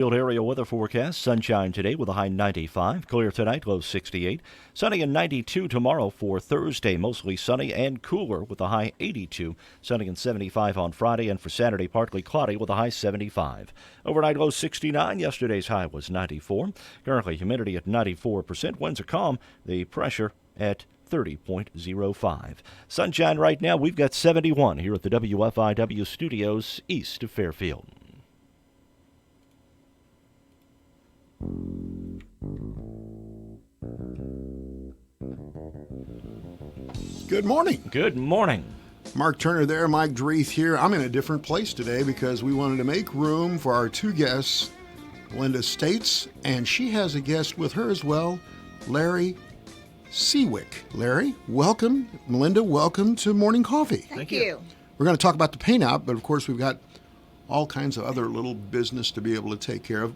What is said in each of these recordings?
Field area weather forecast. Sunshine today with a high 95. Clear tonight, low 68. Sunny and 92 tomorrow for Thursday. Mostly sunny and cooler with a high 82. Sunny and 75 on Friday. And for Saturday, partly cloudy with a high 75. Overnight low 69. Yesterday's high was 94. Currently humidity at 94%. Winds are calm. The pressure at 30.05. Sunshine right now. We've got 71 here at the WFIW studios east of Fairfield. Good morning. Good morning. Mark Turner there, Mike Dreeth here. I'm in a different place today because we wanted to make room for our two guests, Linda States, and she has a guest with her as well, Larry Seawick. Larry, welcome. Melinda, welcome to Morning Coffee. Thank you. We're going to talk about the paint out, but of course we've got all kinds of other little business to be able to take care of.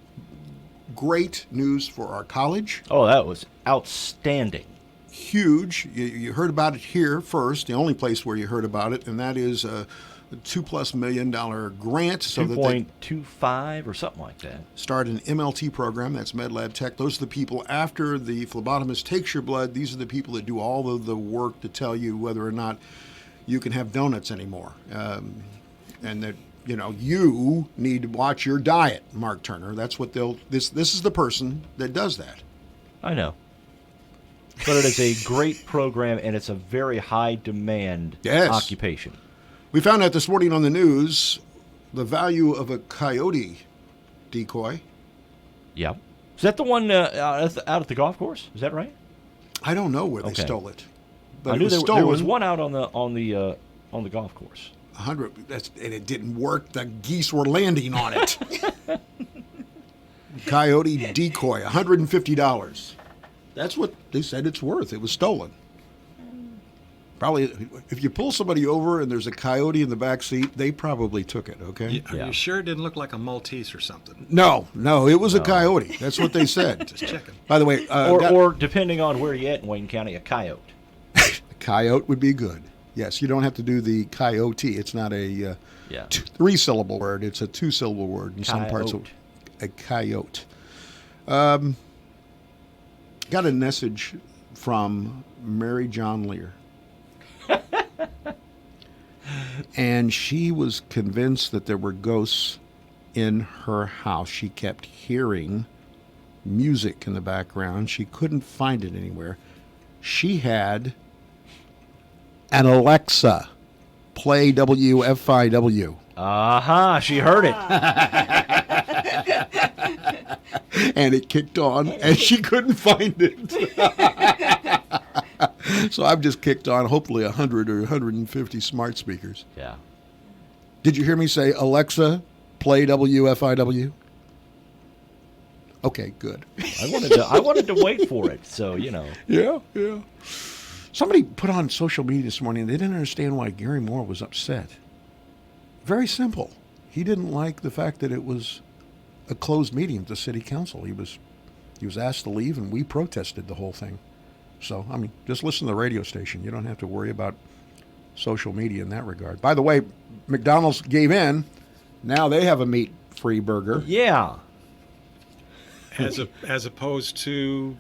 Great news for our college. Oh, that was outstanding. Huge. You heard about it here first, the only place where you heard about it, and that is a $2+ million grant. So that they 2.25 or something like that. Start an MLT program, that's MedLab Tech. Those are the people, after the phlebotomist takes your blood, these are the people that do all of the work to tell you whether or not you can have donuts anymore. And that, you need to watch your diet, Mark Turner. That's what this is the person that does that. I know. But it is a great program, and it's a very high demand occupation. We found out this morning on the news the value of a coyote decoy. Yep. Is that the one out at the golf course? Is that right? I don't know where they stole it. But I knew there was one out on the golf course. 100, and it didn't work. The geese were landing on it. Coyote decoy, $150. That's what they said it's worth. It was stolen. Probably, if you pull somebody over and there's a coyote in the back seat, they probably took it, okay? Are you sure it didn't look like a Maltese or something? No, it was a coyote. That's what they said. Just checking. By the way... or depending on where you're at in Wayne County, a coyote. A coyote would be good. Yes, you don't have to do the coyote. It's not a three-syllable word. It's a two-syllable word in some parts of a coyote. Got a message from Mary John Lear. And she was convinced that there were ghosts in her house. She kept hearing music in the background. She couldn't find it anywhere. She had an Alexa play WFIW. Aha, she heard it. And it kicked on, and she couldn't find it. So I've just kicked on, hopefully, 100 or 150 smart speakers. Yeah. Did you hear me say, Alexa, play WFIW? Okay, good. I wanted to wait for it, so, Yeah. Somebody put on social media this morning, they didn't understand why Gary Moore was upset. Very simple. He didn't like the fact that it was a closed meeting at the city council. He was asked to leave, and we protested the whole thing. So, just listen to the radio station. You don't have to worry about social media in that regard. By the way, McDonald's gave in. Now they have a meat-free burger. Yeah. As opposed to...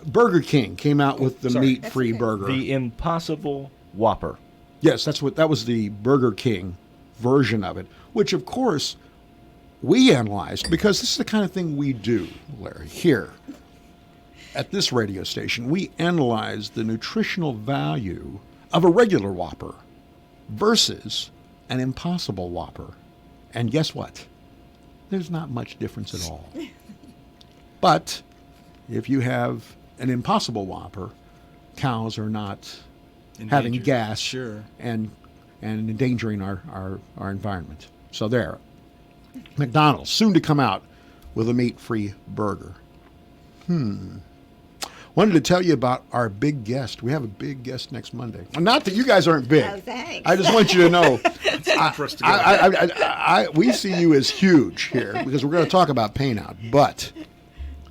Burger King came out with the meat-free burger. The Impossible Whopper. Yes, that was the Burger King version of it, which, of course, we analyzed, because this is the kind of thing we do, Larry, here at this radio station. We analyze the nutritional value of a regular Whopper versus an Impossible Whopper. And guess what? There's not much difference at all. But if you have an Impossible Whopper, cows are not having gas and endangering our environment. So there. McDonald's, soon to come out with a meat-free burger. Wanted to tell you about our big guest. We have a big guest next Monday. Not that you guys aren't big. Oh, thanks. I just want you to know. We see you as huge here because we're going to talk about paint out. But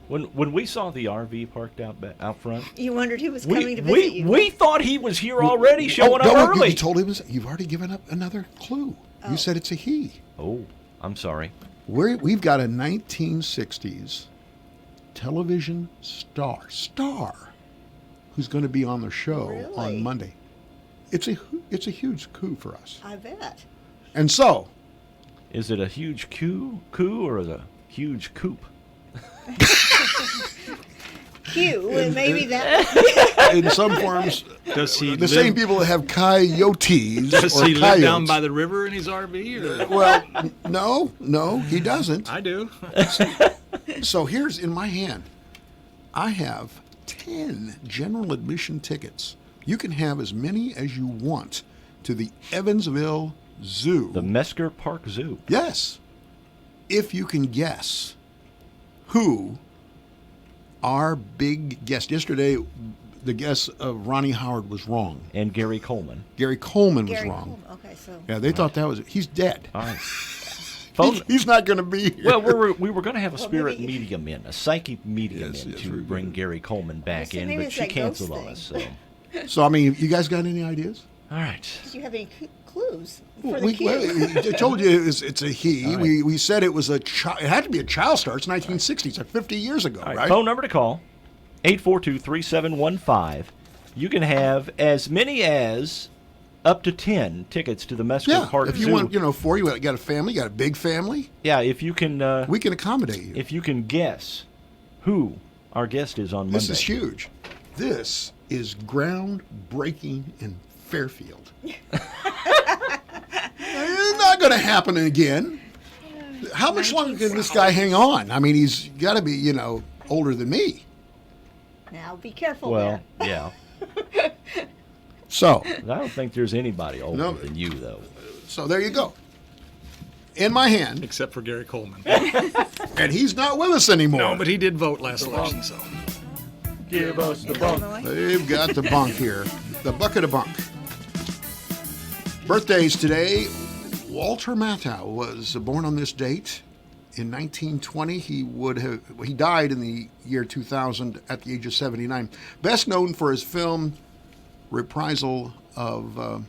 When we saw the RV parked out front, you wondered who was coming to visit you. We thought he was here already, showing up early. You told him you've already given up another clue. You said it's a he. Oh, I'm sorry. We've got a 1960s television star who's going to be on the show Really? on Monday. It's a huge coup for us. I bet. And so, Is it a huge coup or is it a huge coup? Q, and maybe that. in some forms, Does he the same live, people that have coyotes does or he live down coyotes. by the river in his RV? Or? Well, no, he doesn't. I do. So here's in my hand, I have 10 general admission tickets. You can have as many as you want to the Evansville Zoo. The Mesker Park Zoo. Yes. If you can guess who our big guest yesterday, the guess of Ronnie Howard was wrong. And Gary Coleman. Gary Coleman was Gary wrong. Coleman. Okay, so Yeah, they thought that was he's dead. All right. Phone. He's not going to be here. Well, we were going to have a spirit maybe- medium in, a psychic medium Yes, in yes, to we're bring good. Gary Coleman back So in, maybe but it's she that ghost canceled on thing. us. So, So I mean, you guys got any ideas? all right. did you have any clues for the Q? I told you it's a he. All right. We said it was a child. It had to be a child star. It's 1960s, like 50 years ago, All right. right? Phone number to call 842-3715. You can have as many as up to 10 tickets to the Mesker Yeah, Park if you Zoo. want, 4, you got a family, you got a big family, Yeah, if you can we can accommodate you. if you can guess who our guest is on Monday. This is huge. This is groundbreaking in Fairfield. It's not going to happen again. How much longer can this guy hang on? I mean, he's got to be, older than me. Now be careful Well, there. yeah. So, I don't think there's anybody older No. than you, though. there you go. In my hand, Except for Gary Coleman. and he's not with us anymore. No, but he did vote last election, so. Give us the Illinois. They've got the bunk here. The bucket of bunk. Birthdays today. Walter Matthau was born on this date in 1920. He died in the year 2000 at the age of 79. Best known for his film reprisal of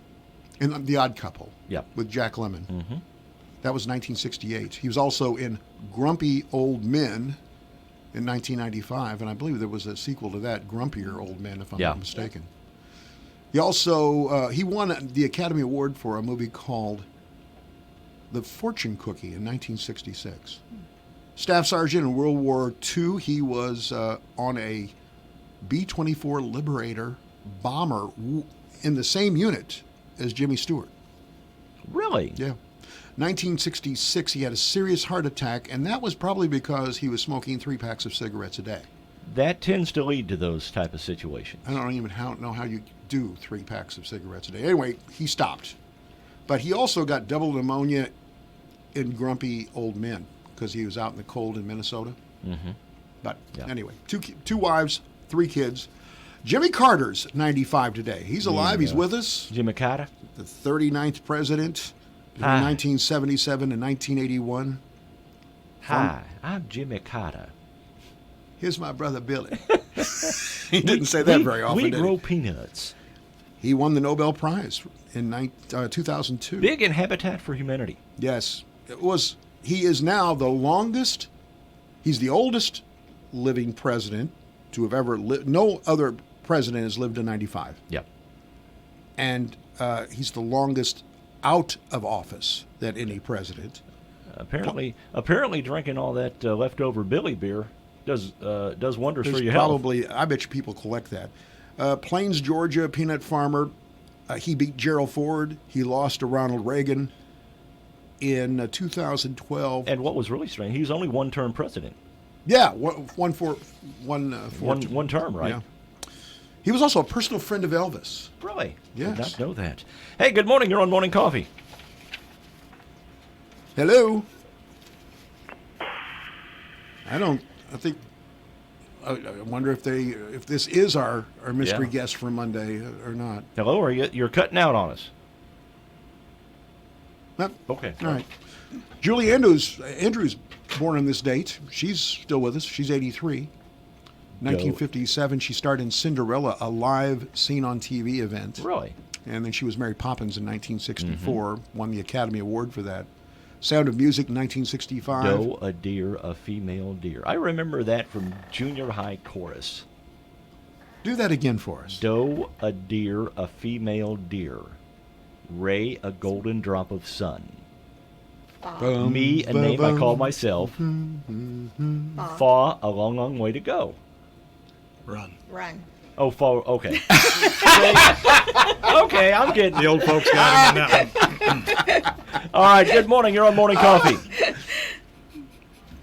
in The Odd Couple. Yep. With Jack Lemmon. Mm-hmm. That was 1968. He was also in Grumpy Old Men in 1995, and I believe there was a sequel to that, Grumpier Old Men, if I'm Yeah. not mistaken. He also he won the Academy Award for a movie called The Fortune Cookie in 1966. Staff Sergeant in World War II, he was on a B-24 Liberator bomber in the same unit as Jimmy Stewart. Really? Yeah. 1966, he had a serious heart attack, and that was probably because he was smoking 3 packs of cigarettes a day. That tends to lead to those type of situations. I don't even know how you do 3 packs of cigarettes a day. Anyway, he stopped. But he also got double pneumonia in Grumpy Old Men because he was out in the cold in Minnesota. Mm-hmm. But Yeah. anyway, two wives, 3 kids. Jimmy Carter's 95 today. He's alive. He's with us. Jimmy Carter? The 39th president between Hi. 1977 and 1981. Hi, I'm Jimmy Carter. Here's my brother Billy. He didn't say that very often, We did grow he? peanuts. He won the Nobel Prize in 2002. Big in Habitat for Humanity. Yes. He is now the longest, he's the oldest living president to have ever lived. No other president has lived to 95. Yep. And he's the longest out of office than any president. Apparently, drinking all that leftover Billy beer does wonders for There's your health. probably, I bet you people collect that. Plains, Georgia, peanut farmer. He beat Gerald Ford. He lost to Ronald Reagan in 2012. And what was really strange, he was only one-term president. Yeah, one One term, right? Yeah. He was also a personal friend of Elvis. Really? Yes. Did not know that. Hey, good morning. You're on Morning Coffee. Hello. I wonder if this is our mystery Yeah. guest for Monday or not. Hello, you're cutting out on us. Nope. Okay. All right. Julie Andrews born on this date. She's still with us. She's 83. 1957, she starred in Cinderella, a live seen-on-TV event. Really? And then she was Mary Poppins in 1964, won the Academy Award for that. Sound of Music, 1965. Doe, a deer, a female deer. I remember that from junior high chorus. Do that again for us. Doe, a deer, a female deer. Ray, a golden drop of sun. Me, a name I call myself. Fa, a long, long way to go. Run. Run. Oh, fa, okay. Okay, I'm getting The old folks got him on that one. All right, good morning. You're on Morning Coffee.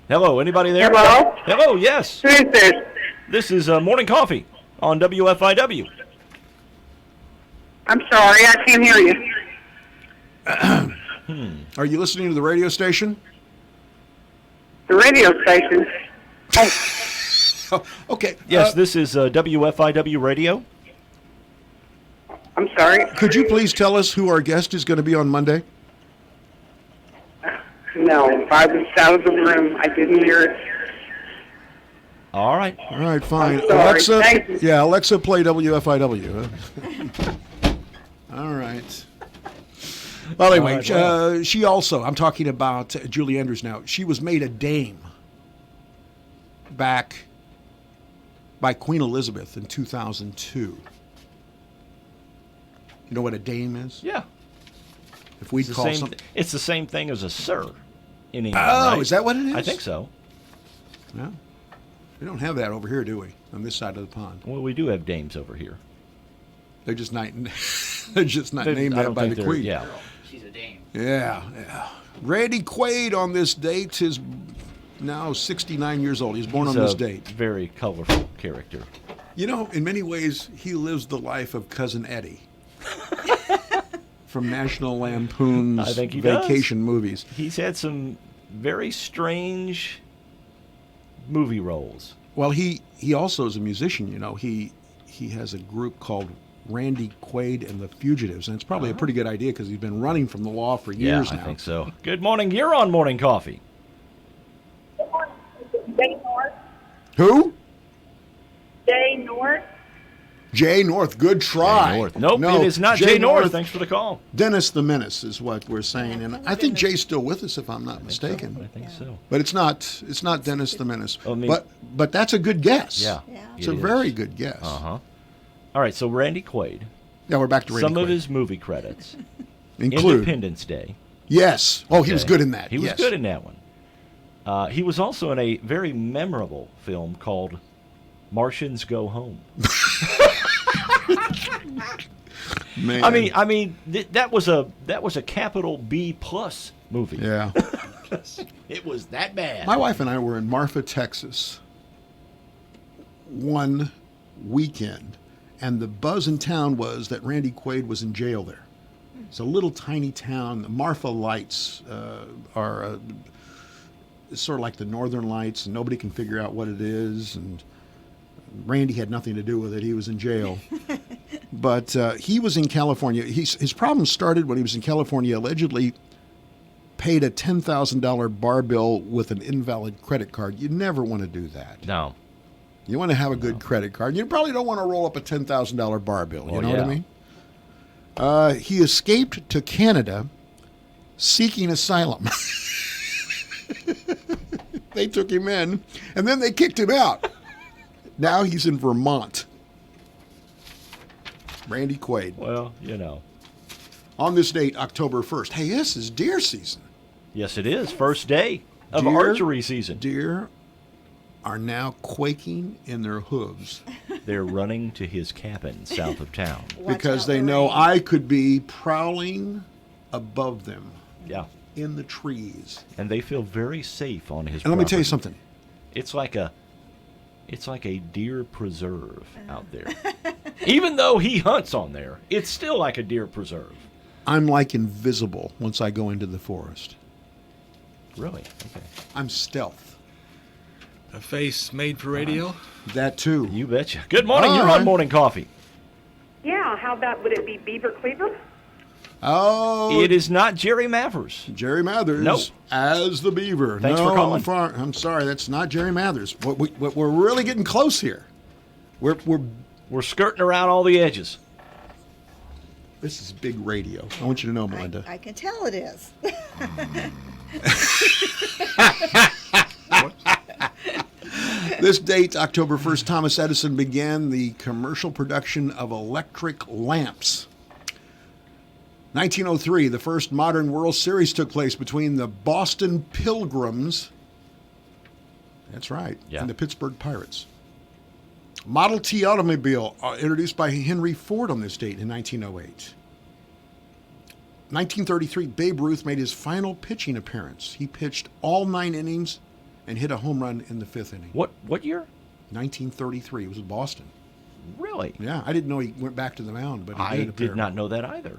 Hello, anybody there? Hello? Hello, yes. Who is this? This is Morning Coffee on WFIW. I'm sorry, I can't hear you. Are you listening to the radio station? The radio station. Oh, okay. Yes, this is WFIW Radio. I'm sorry. Could you please tell us who our guest is going to be on Monday? No, I was out of the room. I didn't hear it. All right. All right, fine. I'm sorry. Alexa, Thank you. yeah, Alexa, play WFIW. All right. Well, anyway, All right, well. she also, I'm talking about Julie Andrews now. She was made a dame back by Queen Elizabeth in 2002. You know what a dame is? Yeah. If we'd It's the call same, something. it's the same thing as a sir in England. Oh, right? is that what it is? I think so. No. We don't have that over here, do we? On this side of the pond. Well, we do have dames over here. They're just not. They're just not named I that don't by think the they're- Queen. Yeah. She's a dame. Yeah, yeah. Randy Quaid on this date is now 69 years old. He's born He's on this a date. very colorful character. You know, in many ways, he lives the life of Cousin Eddie from National Lampoon's I think he does. vacation movies. He's had some very strange movie roles. Well, he also is a musician. You know, he has a group called Randy Quaid and the Fugitives, and it's probably a pretty good idea because he's been running from the law for years yeah, now. I think so. Good morning. You're on Morning Coffee. Jay North. Who? Jay North. Jay North. Good try. Jay North. Nope, No, it is not Jay North. Thanks for the call. Dennis the Menace is what we're saying, and I think Jay's still with us if I'm not I mistaken. think so. But it's not Dennis the Menace. I mean- but that's a good guess. Yeah. Yeah. It's a it very is. good guess. Uh-huh. All right, so Randy Quaid. Yeah, we're back to Randy Some of Quaid. his movie credits. Include. Independence Day. Yes. Oh, he was Okay. good in that. He was yes. good in that one. He was also in a very memorable film called Martians Go Home. Man. I mean, that was a capital B plus movie. Yeah. It was that bad. My wife and I were in Marfa, Texas, one weekend, and the buzz in town was that Randy Quaid was in jail there. It's a little tiny town. The Marfa Lights are it's sort of like the Northern Lights, and nobody can figure out what it is. And Randy had nothing to do with it. He was in jail. But he was in California. His problem started when he was in California, allegedly paid a $10,000 bar bill with an invalid credit card. You never want to do that. No. You want to have a good credit card. You probably don't want to roll up a $10,000 bar bill. You Oh, know what I yeah. mean? He escaped to Canada seeking asylum. They took him in, and then they kicked him out. Now he's in Vermont. Randy Quaid. Well, you know. On this date, October 1st. Hey, this is deer season. Yes, it is. First day of Deer- archery season. Deer are now quaking in their hooves They're running to his cabin south of town. Watch because out, they know Lorraine. I could be prowling above them Yeah. in the trees. And they feel very safe on his And let me tell you property. something. It's like a deer preserve out there. Even though he hunts on there, it's still like a deer preserve. I'm like invisible once I go into the forest. Really? Okay. I'm stealth. A face made for radio. That too. You betcha. Good morning. All You're right. on Morning Coffee. Yeah, how about, would it be Beaver Cleaver? Oh, It is not Jerry Mathers. Jerry Mathers No. as the beaver. Thanks no, for calling. I'm sorry, that's not Jerry Mathers. We're really getting close here. We're We're skirting around all the edges. this is big radio. I want you to know, Melinda. I can tell it is. This date, October 1st, Thomas Edison began the commercial production of electric lamps. 1903, the first modern World Series took place between the Boston Pilgrims, that's right, Yeah. and the Pittsburgh Pirates. Model T automobile introduced by Henry Ford on this date in 1908. 1933, Babe Ruth made his final pitching appearance. He pitched all 9 innings and hit a home run in the 5th inning. What year? 1933. It was in Boston. Really? Yeah, I didn't know he went back to the mound, but he I did. did apparently. not know that either.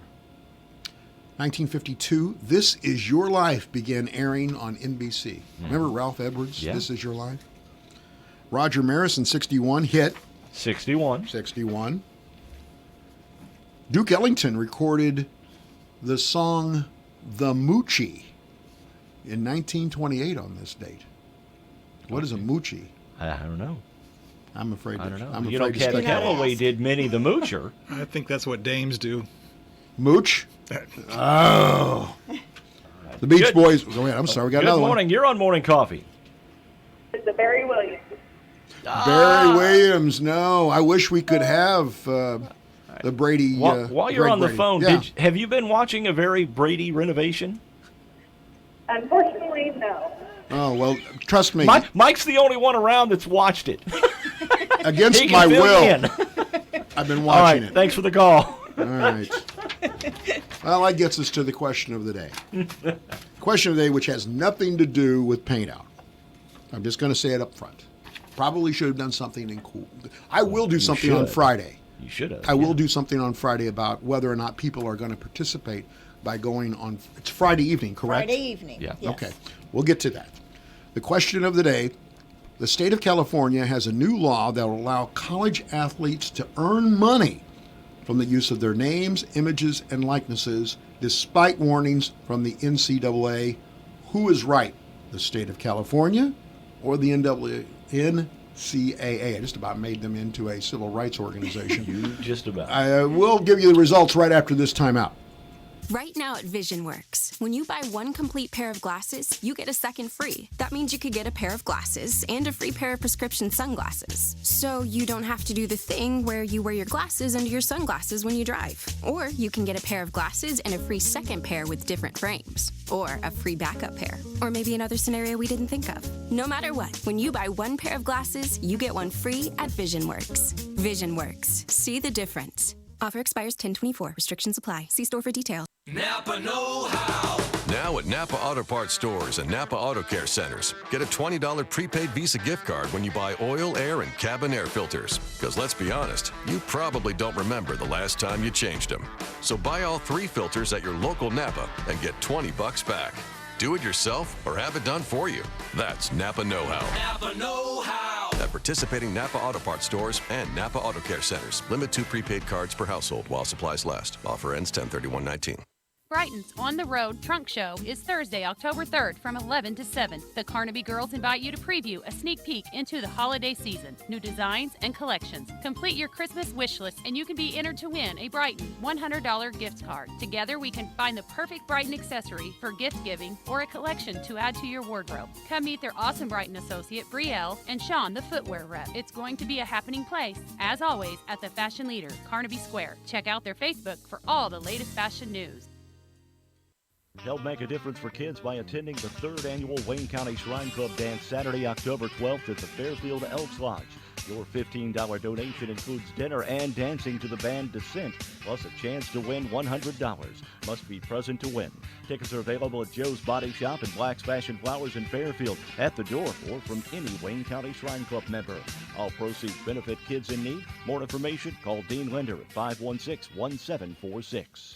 1952, This Is Your Life began airing on NBC. Remember Ralph Edwards? Yeah. This Is Your Life. Roger Maris in 61 hit 61. 61. Duke Ellington recorded the song The Moochie in 1928 on this date. What is a moochie? I don't know. I'm afraid. I don't know. I'm You know, afraid to Cat speculate. Calloway did Minnie the Moocher. I think that's what dames do. Mooch. Oh. The Beach Good- Boys. Go ahead. I'm sorry. We got Good another morning. You're on Morning Coffee. The Barry Williams. one. Barry Williams. No, I wish we could have the Brady. While you're Greg on the Brady. phone, Yeah. have you been watching a very Brady renovation? Unfortunately, no. Oh well, trust me. Mike's the only one around that's watched it. Against He can my fill will, you in. I've been All right. watching it. Thanks for the call. All right. Well, that gets us to the question of the day. Question of the day, which has nothing to do with paint out. I'm just going to say it up front. Probably should have done something in cool. I will do something on should. Friday. You should have. I will do something on Friday about whether or not people are going to participate by going on. It's Friday evening, correct? Friday evening. Yeah. Yes. Okay, we'll get to that. The question of the day: the state of California has a new law that will allow college athletes to earn money from the use of their names, images, and likenesses, despite warnings from the NCAA. Who is right, the state of California or the NCAA? I just about made them into a civil rights organization. You just about. I will give you the results right after this timeout. Right now at VisionWorks, when you buy one complete pair of glasses, you get a second free. That means you could get a pair of glasses and a free pair of prescription sunglasses. So you don't have to do the thing where you wear your glasses under your sunglasses when you drive. Or you can get a pair of glasses and a free second pair with different frames. Or a free backup pair. Or maybe another scenario we didn't think of. No matter what, when you buy one pair of glasses, you get one free at VisionWorks. VisionWorks. See the difference. Offer expires 10/24. Restrictions apply. See store for details. Napa know-how. Now at Napa Auto Parts stores and Napa Auto Care centers, get a $20 prepaid Visa gift card when you buy oil, air, and cabin air filters. Because let's be honest, you probably don't remember the last time you changed them. So buy all 3 filters at your local Napa and get $20 back. Do it yourself or have it done for you. That's Napa know-how. Napa know-how. At participating Napa Auto Parts stores and Napa Auto Care centers. Limit 2 prepaid cards per household while supplies last. Offer ends 10/31/19. Brighton's On the Road Trunk Show is Thursday, October 3rd from 11 to 7. The Carnaby girls invite you to preview a sneak peek into the holiday season, new designs and collections. Complete your Christmas wish list and you can be entered to win a Brighton $100 gift card. Together we can find the perfect Brighton accessory for gift giving or a collection to add to your wardrobe. Come meet their awesome Brighton associate Brielle and Sean, the footwear rep. It's going to be a happening place, as always, at the Fashion Leader, Carnaby Square. Check out their Facebook for all the latest fashion news. Help make a difference for kids by attending the 3rd annual Wayne County Shrine Club Dance Saturday, October 12th at the Fairfield Elks Lodge. Your $15 donation includes dinner and dancing to the band Descent, plus a chance to win $100. Must be present to win. Tickets are available at Joe's Body Shop and Black's Fashion Flowers in Fairfield, at the door, or from any Wayne County Shrine Club member. All proceeds benefit kids in need. More information, call Dean Linder at 516-1746.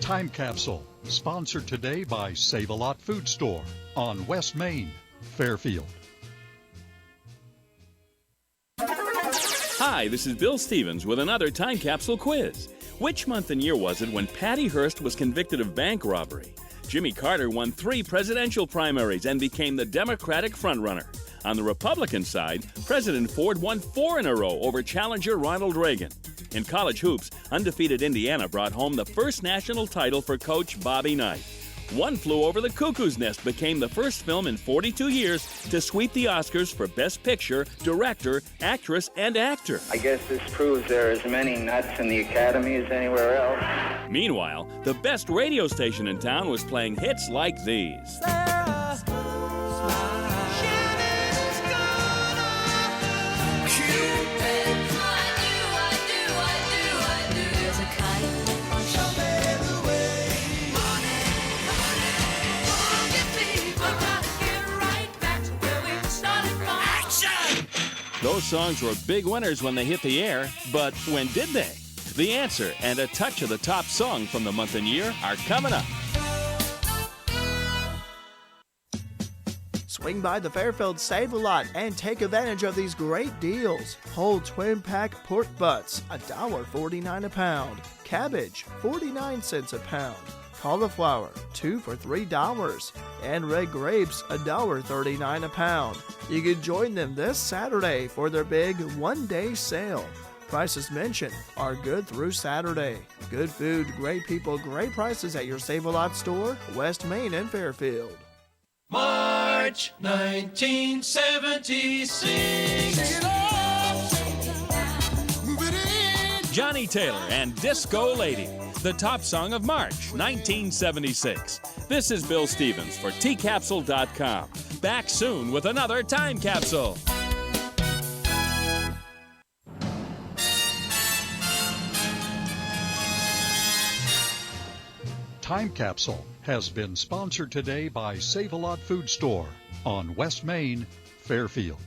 Time Capsule, sponsored today by Save-A-Lot Food Store on West Main, Fairfield. Hi, this is Bill Stevens with another Time Capsule quiz. Which month and year was it when Patty Hearst was convicted of bank robbery? Jimmy Carter won 3 presidential primaries and became the Democratic frontrunner. On the Republican side, President Ford won 4 in a row over challenger Ronald Reagan. In college hoops, undefeated Indiana brought home the first national title for coach Bobby Knight. One Flew Over the Cuckoo's Nest became the first film in 42 years to sweep the Oscars for Best Picture, Director, Actress, and Actor. I guess this proves there are as many nuts in the Academy as anywhere else. Meanwhile, the best radio station in town was playing hits like these. Those songs were big winners when they hit the air, but when did they? The answer and a touch of the top song from the month and year are coming up. Swing by the Fairfield Save-A-Lot and take advantage of these great deals. Whole twin pack pork butts, $1.49 a pound. Cabbage, 49 cents a pound. Cauliflower, 2 for $3, and red grapes, $1.39 a pound. You can join them this Saturday for their big one-day sale. Prices mentioned are good through Saturday. Good food, great people, great prices at your Save-A-Lot store, West Main and Fairfield. March 1976. Johnny Taylor and Disco Lady, the top song of March 1976. This is Bill Stevens for tcapsule.com. Back soon with another Time Capsule. Time Capsule has been sponsored today by Save-A-Lot Food Store on West Main, Fairfield.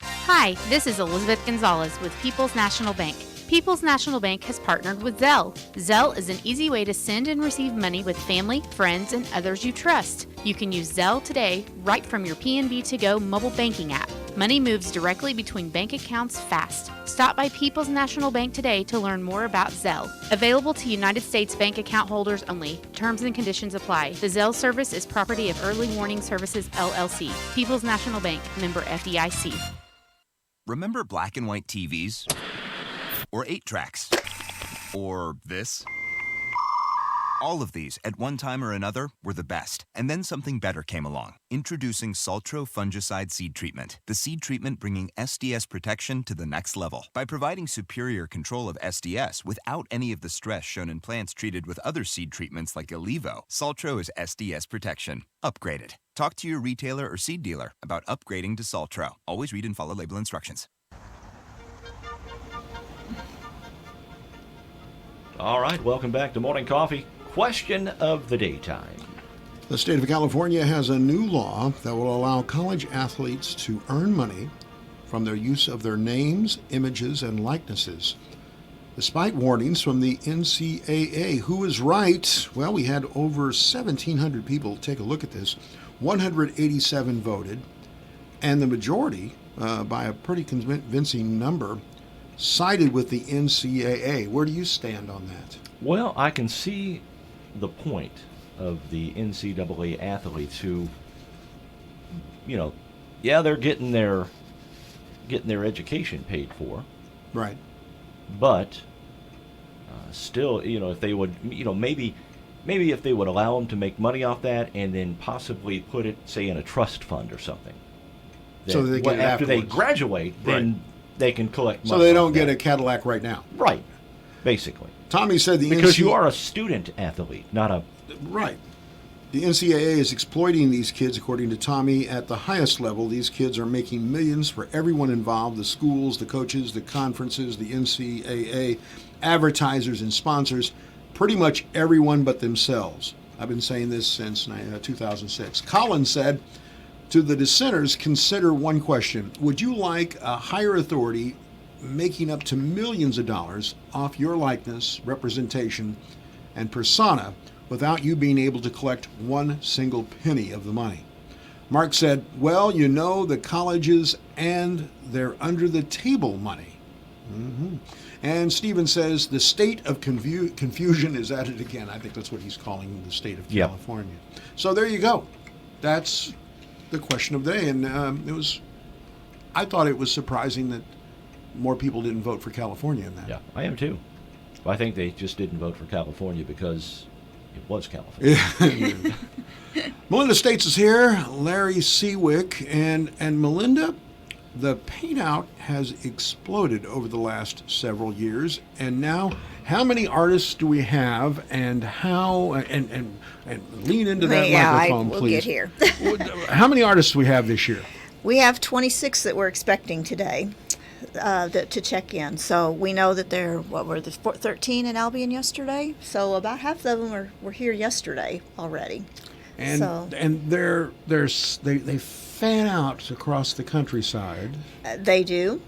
Hi, this is Elizabeth Gonzalez with People's National Bank. People's National Bank has partnered with Zelle. Zelle is an easy way to send and receive money with family, friends, and others you trust. You can use Zelle today right from your PNB To Go mobile banking app. Money moves directly between bank accounts fast. Stop by People's National Bank today to learn more about Zelle. Available to United States bank account holders only. Terms and conditions apply. The Zelle service is property of Early Warning Services, LLC. People's National Bank, member FDIC. Remember black and white TVs? Or 8-tracks? Or this? All of these, at one time or another, were the best. And then something better came along. Introducing Saltro Fungicide Seed Treatment. The seed treatment bringing SDS protection to the next level. By providing superior control of SDS without any of the stress shown in plants treated with other seed treatments like Alivo, Saltro is SDS protection. Upgraded. Talk to your retailer or seed dealer about upgrading to Saltro. Always read and follow label instructions. All right, welcome back to Morning Coffee. Question of the daytime. The state of California has a new law that will allow college athletes to earn money from their use of their names, images, and likenesses, despite warnings from the NCAA. Who is right? Well, we had over 1,700 people take a look at this. 187 voted, and the majority, by a pretty convincing number, sided with the NCAA. Where do you stand on that? Well, I can see the point of the NCAA athletes who, they're getting their education paid for. Right. But still, if they would, maybe if they would allow them to make money off that and then possibly put it, say, in a trust fund or something. So they get after they afterwards. graduate, then they can collect money. So they don't get a Cadillac right now. Right, basically. Tommy said because you are a student athlete, not a... Right. The NCAA is exploiting these kids, according to Tommy, at the highest level. These kids are making millions for everyone involved, the schools, the coaches, the conferences, the NCAA, advertisers and sponsors, pretty much everyone but themselves. I've been saying this since 2006. Collins said, to the dissenters, consider one question. Would you like a higher authority making up to millions of dollars off your likeness, representation, and persona without you being able to collect one single penny of the money? Mark said, well, the colleges and their under-the-table money. Mm-hmm. And Stephen says, the state of confusion is at it again. I think that's what he's calling the state of California. So there you go. That's the question of the day. And I thought it was surprising that more people didn't vote for California in that. Yeah, I am too. I think they just didn't vote for California because it was California. Melinda States is here, Larry Seawick, and Melinda, the paint out has exploded over the last several years, and now how many artists do we have, and how and lean into that microphone, we'll please. get here. How many artists do we have this year? We have 26 that we're expecting today to check in. So we know that there were the 13 in Albion yesterday. So about half of them were here yesterday already. And so, they fan out across the countryside. They do.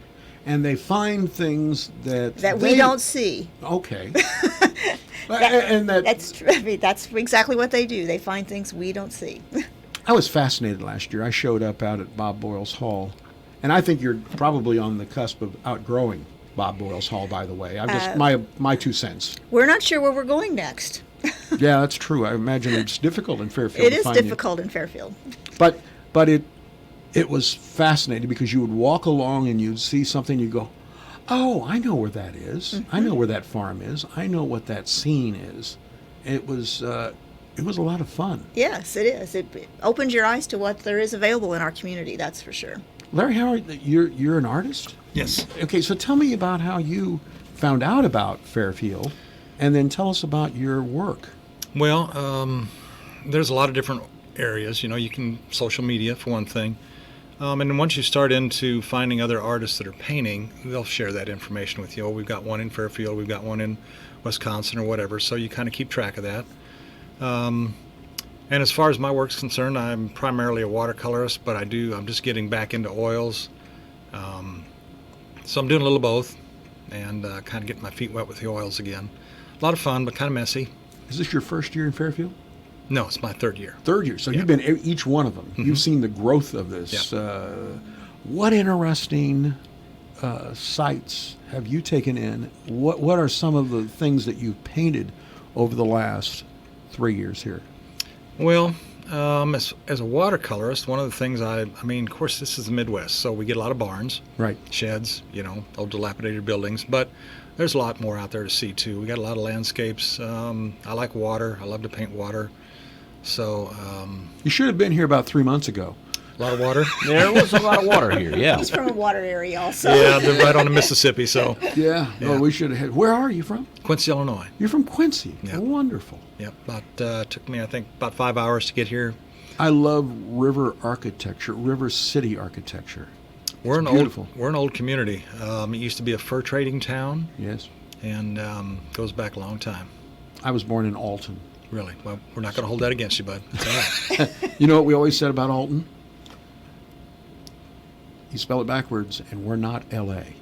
And they find things that we don't see. Okay. That's true. I mean, that's exactly what they do. They find things we don't see. I was fascinated last year. I showed up out at Bob Boyles Hall, and I think you're probably on the cusp of outgrowing Bob Boyles Hall, by the way. I'm just my 2 cents. We're not sure where we're going next. Yeah, that's true. I imagine it's difficult in Fairfield. It is difficult in Fairfield. But it was fascinating because you would walk along and you'd see something, you go, oh, I know where that is. Mm-hmm. I know where that farm is. I know what that scene is. It was a lot of fun. Yes, it is. It opens your eyes to what there is available in our community, that's for sure. Larry Howard, you're an artist? Yes. Okay, so tell me about how you found out about Fairfield, and then tell us about your work. Well, there's a lot of different areas. You can social media for one thing. And then once you start into finding other artists that are painting, they'll share that information with you. Oh, we've got one in Fairfield, we've got one in Wisconsin or whatever. So you kind of keep track of that. And as far as my work's concerned, I'm primarily a watercolorist, but I'm just getting back into oils. So I'm doing a little of both and kind of getting my feet wet with the oils again. A lot of fun, but kind of messy. Is this your first year in Fairfield? No, it's my third year. Third year. So you've been each one of them. Mm-hmm. You've seen the growth of this. Yep. What interesting sites have you taken in? What are some of the things that you've painted over the last 3 years here? Well, as a watercolorist, one of the things of course, this is the Midwest, so we get a lot of barns, right? Sheds, old dilapidated buildings, but there's a lot more out there to see too. We got a lot of landscapes. I like water. I love to paint water. So you should have been here about 3 months ago. A lot of water. There was a lot of water here. Yeah. He's from a water area also. Yeah, they're right on the Mississippi. So yeah. No, we should have had. Where are you from? Quincy, Illinois. You're from Quincy. Yeah. Wonderful. Yep. Took me, I think, about 5 hours to get here. I love river architecture, river city architecture. We're an old community. It used to be a fur trading town. Yes. And goes back a long time. I was born in Alton. Really? Well, we're not going to hold that against you, bud. It's all right. You know what we always said about Alton? You spell it backwards, and we're not L.A.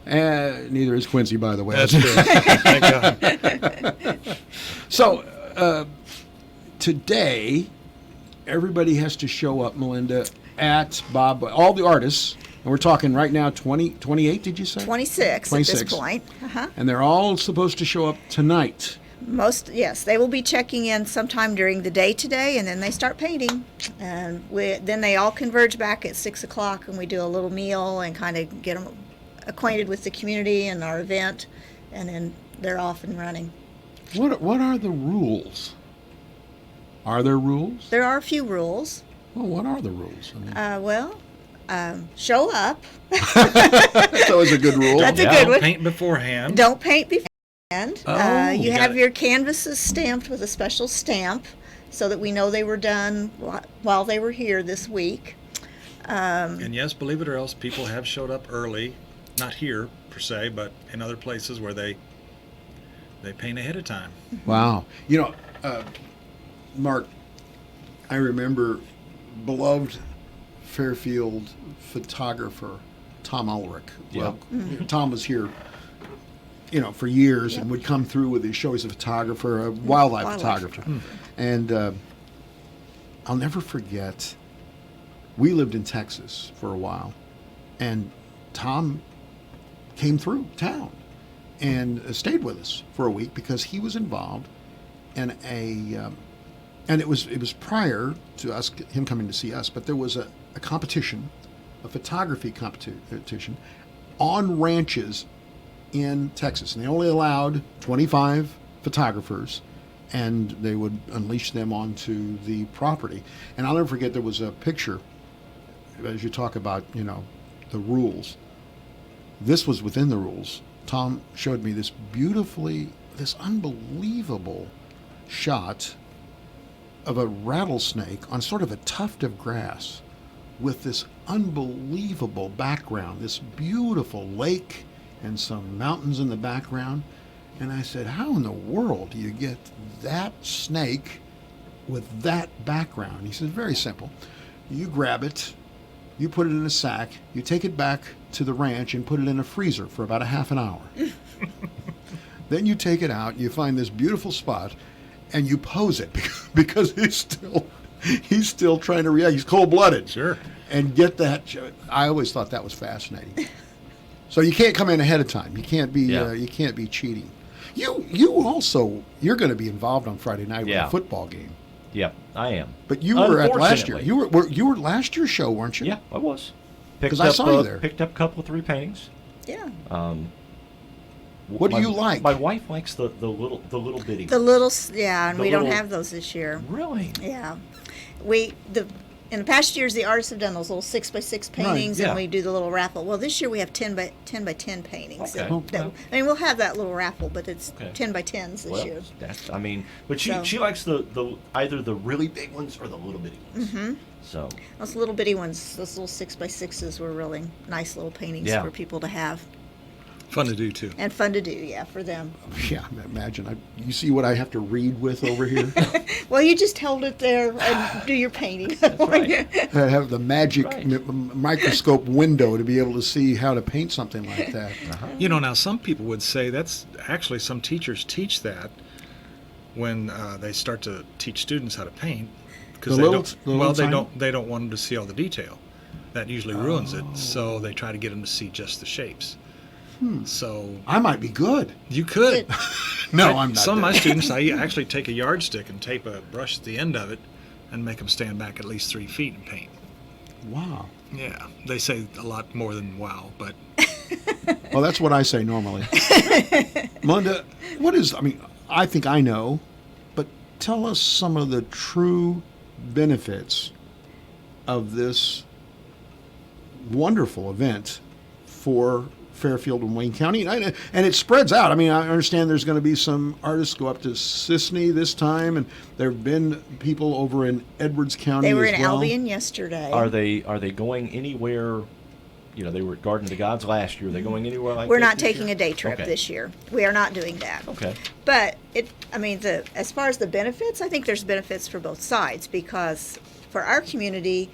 Neither is Quincy, by the way. That's true. Thank God. So, today, everybody has to show up, Melinda, at Bob, all the artists, and we're talking right now 28, did you say? 26 at this point. Uh-huh. And they're all supposed to show up tonight. Yes, they will be checking in sometime during the day today, and then they start painting. And then they all converge back at 6 o'clock, and we do a little meal and kind of get them acquainted with the community and our event, and then they're off and running. What are the rules? Are there rules? There are a few rules. Well, what are the rules? Show up. That's always a good rule. That's a good one. Don't paint beforehand. Don't paint beforehand. You got have your canvases stamped with a special stamp so that we know they were done while they were here this week. And yes, believe it or else, people have showed up early. Not here, per se, but in other places where they paint ahead of time. Wow. Mark, I remember beloved Fairfield photographer Tom Ulrich. Well, Tom was here, for years and would come through with his show. He's a photographer, a wildlife photographer. And I'll never forget, we lived in Texas for a while, and Tom came through town and stayed with us for a week because he was involved in and it was prior to him coming to see us, but there was a competition, a photography competition on ranches in Texas. And they only allowed 25 photographers, and they would unleash them onto the property. And I'll never forget, there was a picture, as you talk about, the rules. This was within the rules. Tom showed me this unbelievable shot of a rattlesnake on sort of a tuft of grass with this unbelievable background, this beautiful lake and some mountains in the background. And I said, how in the world do you get that snake with that background? He said, very simple. You grab it, you put it in a sack, you take it back to the ranch and put it in a freezer for about a half an hour. Then you take it out, you find this beautiful spot, and you pose it because he's still trying to react. He's cold-blooded. Sure. And get that. I always thought that was fascinating. So you can't come in ahead of time. You can't be cheating. You're going to be involved on Friday night with a football game. Yeah, I am. But you were at last year. You were at last year's show, weren't you? Yeah, I was. Because I saw you there. Picked up a couple of 3 paintings. Yeah. What do you like? My wife likes the little bitty. The little, yeah, and we don't have those this year. Really? Yeah, in the past years the artists have done those little 6x6 paintings, Right, yeah. and we do the little raffle. Well, this year we have 10 by 10 paintings. Okay. We'll have that little raffle, but it's 10 by 10s this year. But she likes the either the really big ones or the little bitty ones. Mm-hmm. So those little bitty ones, those little 6x6s were really nice little paintings for people to have. Fun to do, too. And fun to do, yeah, for them. Yeah, imagine. You see what I have to read with over here? Well, you just hold it there and do your painting. That's right. I have the magic microscope window to be able to see how to paint something like that. Uh-huh. Now some people would say that's actually, some teachers teach that when they start to teach students how to paint, because they don't want them to see all the detail. That usually ruins it. So they try to get them to see just the shapes. So I might be good. You could. No, I'm not. Some of my students, I actually take a yardstick and tape a brush at the end of it and make them stand back at least 3 feet and paint. Wow. Yeah, they say a lot more than wow, but... Well, that's what I say normally. Melinda, I think I know, but tell us some of the true benefits of this wonderful event for Fairfield and Wayne County, and it spreads out. I understand there's going to be some artists go up to Sisney this time, and there have been people over in Edwards County. They were as in well. Albion yesterday. Are they going anywhere? They were at Garden to Gods last year. Are they going anywhere like We're this not this taking year? a day trip this year. We are not doing that. Okay. But as far as the benefits, I think there's benefits for both sides, because for our community,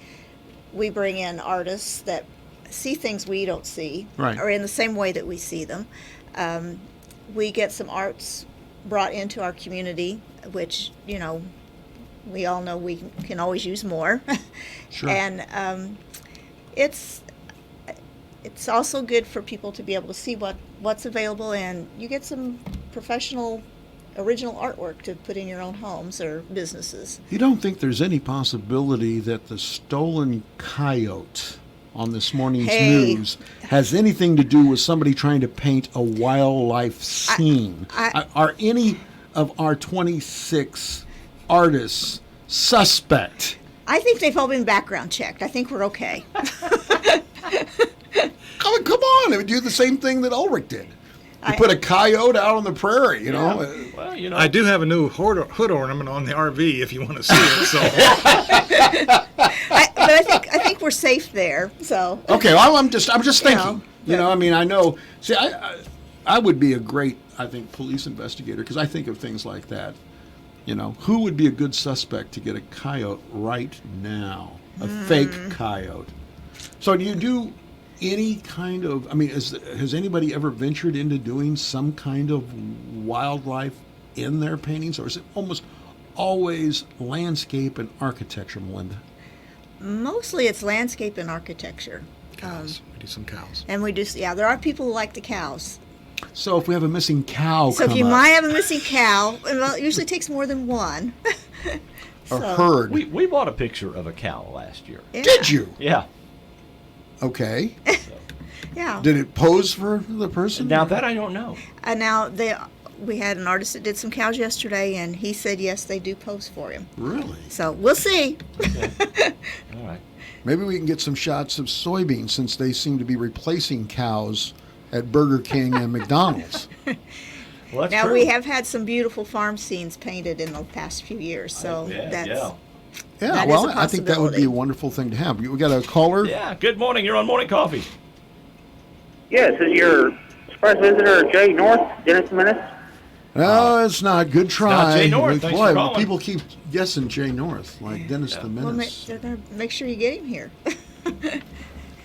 we bring in artists that see things we don't see, right, or in the same way that we see them. We get some arts brought into our community, which we all know we can always use more. Sure. And it's also good for people to be able to see what's available, and you get some professional original artwork to put in your own homes or businesses. You don't think there's any possibility that the stolen coyote on this morning's news has anything to do with somebody trying to paint a wildlife scene? Are any of our 26 artists suspect? I think they've all been background checked. I think we're okay. Come on, it would do the same thing that Ulrich did. You put a coyote out on the prairie, you know. Well, I do have a new hood ornament on the RV if you want to see it. So. I think we're safe there. So. Okay, well, I'm just thinking. I know. See, I would be a great, I think, police investigator, because I think of things like that. Who would be a good suspect to get a coyote right now? A fake coyote. So do you do any kind of, has anybody ever ventured into doing some kind of wildlife in their paintings, or is it almost always landscape and architecture, Melinda? Mostly it's landscape and architecture. Cows. We do some cows. And we do, there are people who like the cows. So if we have a missing cow So if you might have a missing cow, well, it usually takes more than one. a So- herd. We bought a picture of a cow last year. Yeah. Did you? Yeah. Okay. Yeah. Did it pose for the person? Now that I don't know. Now we had an artist that did some cows yesterday, and he said yes, they do pose for him. Really? So we'll see. All right. Maybe we can get some shots of soybeans since they seem to be replacing cows at Burger King and McDonald's. Well, that's Now true. we have had some beautiful farm scenes painted in the past few years, so Yeah, that's yeah. Yeah, That is well, a I think that would be possibility. a wonderful thing to have. We got a caller? Yeah. Good morning. You're on Morning Coffee. Yes, is your surprise visitor Jay North, Dennis Menace? No, it's not. Good try. not Jay North. Thanks for Boy, calling. people keep guessing Jay North, like Dennis the well, Menace. they're going to make sure you get him here.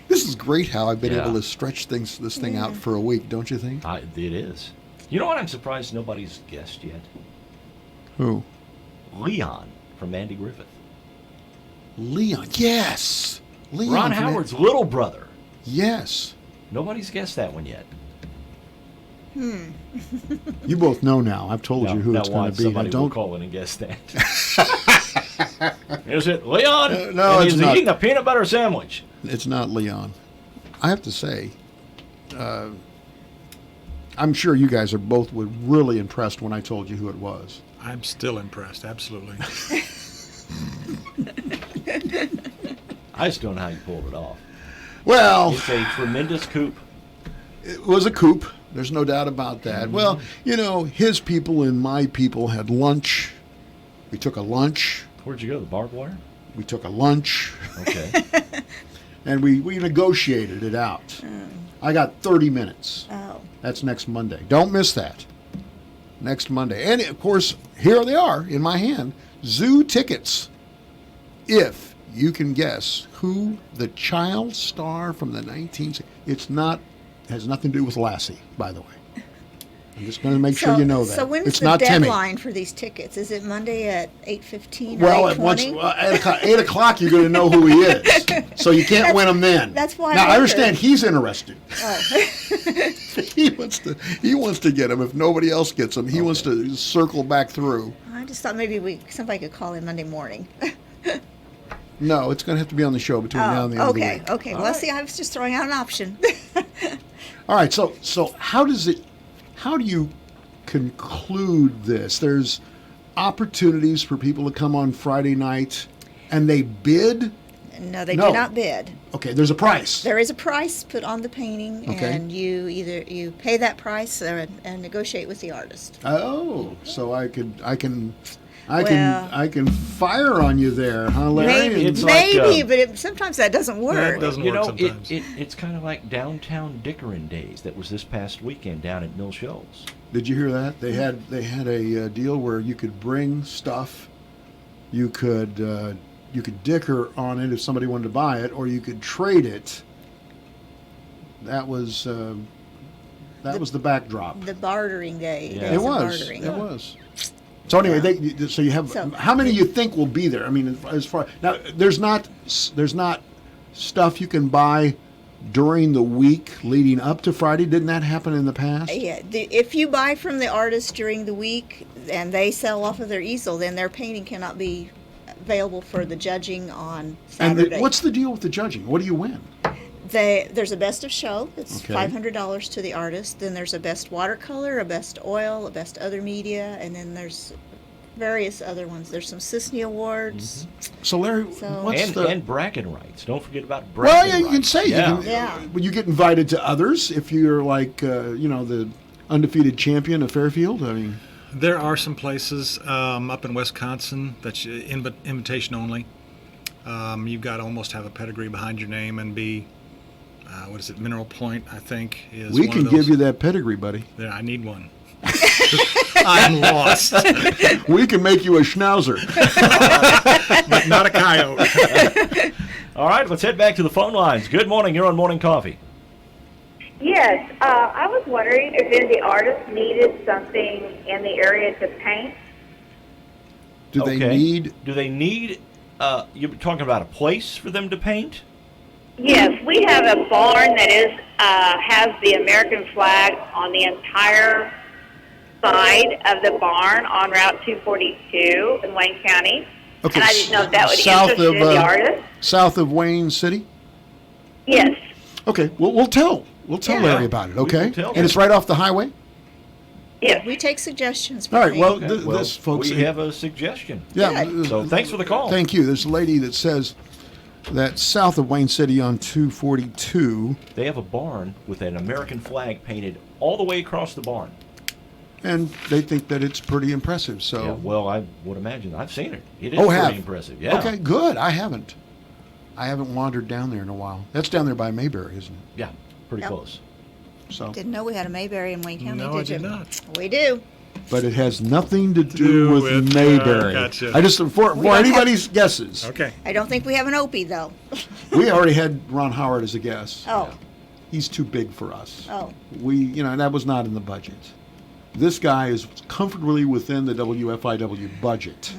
This is great how I've been Yeah. able to stretch this thing out for a week, don't you think? It is. You know what? I'm surprised nobody's guessed yet. Who? Leon from Andy Griffith. Leon. Yes. Leon. Ron from Howard's little brother. Yes. Nobody's guessed that one yet. You both know now. I've told you who now it's going watch, to be. Now, somebody will don't. call in and guess that. Is it Leon? No, and it's he's not. eating a peanut butter sandwich. It's not Leon. I have to say, I'm sure you guys are both were really impressed when I told you who it was. I'm still impressed, absolutely. I just don't know how you pulled it off. Well, It's a tremendous coup. it was a coup. There's no doubt about that. Well, you know, his people and my people had lunch. We took a lunch. Where'd you go? The barbed wire? We took a lunch. Okay. And we negotiated it out. I got 30 minutes. Oh. That's next Monday. Don't miss that. Next Monday. And, of course, here they are in my hand. Zoo tickets. If you can guess who the child star from the 1960s... It's not... has nothing to do with Lassie, by the way. I'm just going to make sure you know that. So when's it's the not Timmy. deadline for these tickets? Is it Monday at 8:15 or Well, at 8:20? 8 o'clock, you're going to know who he is. So you can't win him then. That's why I Now, I wondered. understand he's interested. Oh. He wants to get him. If nobody else gets him, he wants to circle back through. I just thought maybe somebody could call in Monday morning. No, it's going to have to be on the show between now and the end of the week. Okay. Well, see, I was just throwing out an option. All right. So how do you conclude this? There's opportunities for people to come on Friday night, and they bid. No, they No. do not bid. Okay, there's a price. There is a price put on the painting, Okay. and you pay that price and negotiate with the artist. Oh, so I can Well- fire on you there, huh, Larry? Maybe, It's like, but sometimes that doesn't work. You know, it's kind of like downtown Dickerin days. That was this past weekend down at Mill Shoals. Did you hear that? They had a deal where you could bring stuff. You could dicker on it if somebody wanted to buy it, or you could trade it. That was the backdrop. The bartering day. Yeah. days It of was. bartering. It was. So anyway, so you have So- how many you think will be there? I mean, as far now, there's not stuff you can buy during the week leading up to Friday. Didn't that happen in the past? Yeah, if you buy from the artist during the week and they sell off of their easel, then their painting cannot be available for the judging on And Saturday. what's the deal with the judging? What do you win? There's a best of show. It's Okay. $500 to the artist. Then there's a best watercolor, a best oil, a best other media, and then there's various other ones. There's some Sisney Awards. So Larry, So- what's And bragging rights. Don't forget about bragging Well, rights. yeah, you can say Yeah. you can. You get invited to others if you're like the undefeated champion of Fairfield. I mean, There are some places up in Wisconsin that's invitation only. You've got to almost have a pedigree behind your name and be, Mineral Point, I think, is we one can of those. give you that pedigree, buddy. There, I need one. I'm lost. We can make you a schnauzer. But not a coyote. All right, let's head back to the phone lines. Good morning. You're on Morning Coffee. Yes, I was wondering if any of the artists needed something in the area to paint. Do they need? Do they need? You're talking about a place for them to paint? Yes, we have a barn that is has the American flag on the entire side of the barn on Route 242 in Wayne County. Okay. And I didn't know if that would south interest of the artist. south of Wayne City. Yes. Okay. Well, we'll tell Larry about it. Okay. And it's right off the highway. Yes. We take suggestions. All right. Well, Okay, well, this folks. we have a suggestion. Yeah. So thanks for the call. Thank you. There's a lady that says that south of Wayne City on 242, They have a barn with an American flag painted all the way across the barn. and they think that it's pretty impressive. So. Yeah, well, I would imagine. I've seen it. It is Oh, pretty have. impressive. Yeah. Okay, good. I haven't wandered down there in a while. That's down there by Mayberry, isn't it? Yeah, pretty Yep. close. So, Didn't know we had a Mayberry in Wayne County, No, did I did you? not. We do. but it has nothing to do with with, Mayberry. gotcha. I just for don't have- anybody's guesses. Okay. I don't think we have an Opie, though. We already had Ron Howard as a guess. Oh, He's too big for us. oh. That was not in the budget. This guy is comfortably within the WFIW budget.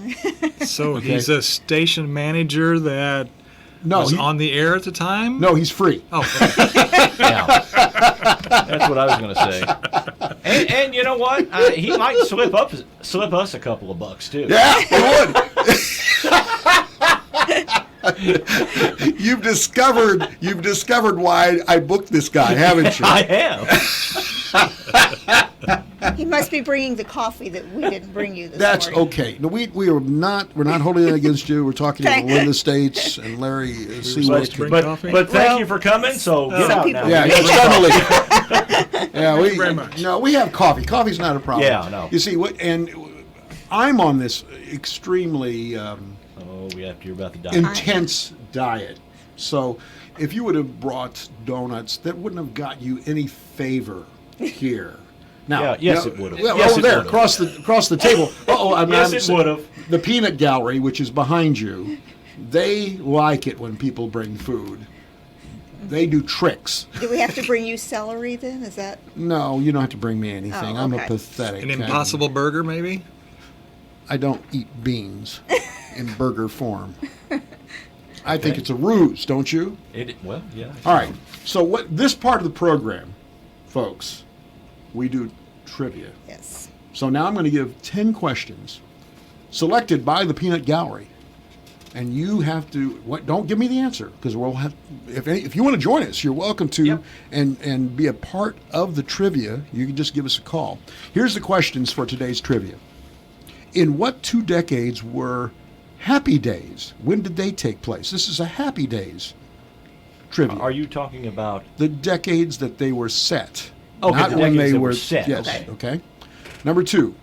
So Okay. he's a station manager that was on the air at the time? No, he's free. Oh, Yeah. That's what I was going to say. And you know what? He might slip us a couple of bucks too. Yeah, he would. You've discovered why I booked this guy, haven't you? I have. He must be bringing the coffee that we didn't bring you this That's morning. okay. No, we're not holding it against you. We're talking about Linda States and Larry Seaworth. But thank you for coming. So get out now. Yeah, it's time to leave. Yeah, Thank you very much. No, we have coffee. Coffee's not a problem. Yeah, no. You see, and I'm on this extremely we have to hear about the diet. intense diet. So, if you would have brought donuts, that wouldn't have got you any favor here. Now, Yeah, yes, it would have. Well, Yes, over it there, would have. across the table. Yes, it would have. The peanut gallery, which is behind you, they like it when people bring food. They do tricks. Do we have to bring you celery then? Is that? No, you don't have to bring me anything. Oh, I'm a okay. pathetic. An kind of- Impossible Burger, maybe? I don't eat beans in burger form. I think it's a ruse, don't you? Well, yeah. All right. So what this part of the program, folks, we do trivia. Yes. So now I'm going to give 10 questions selected by the Peanut Gallery. And you have to don't give me the answer because we'll have if you want to join us, you're welcome to and be a part of the trivia. You can just give us a call. Here's the questions for today's trivia. In what 2 decades were Happy Days? When did they take place? This is a Happy Days trivia. Are you talking about The decades that they were set. Okay, not the when decades they that were were set, Yes. okay. Okay. Number 2.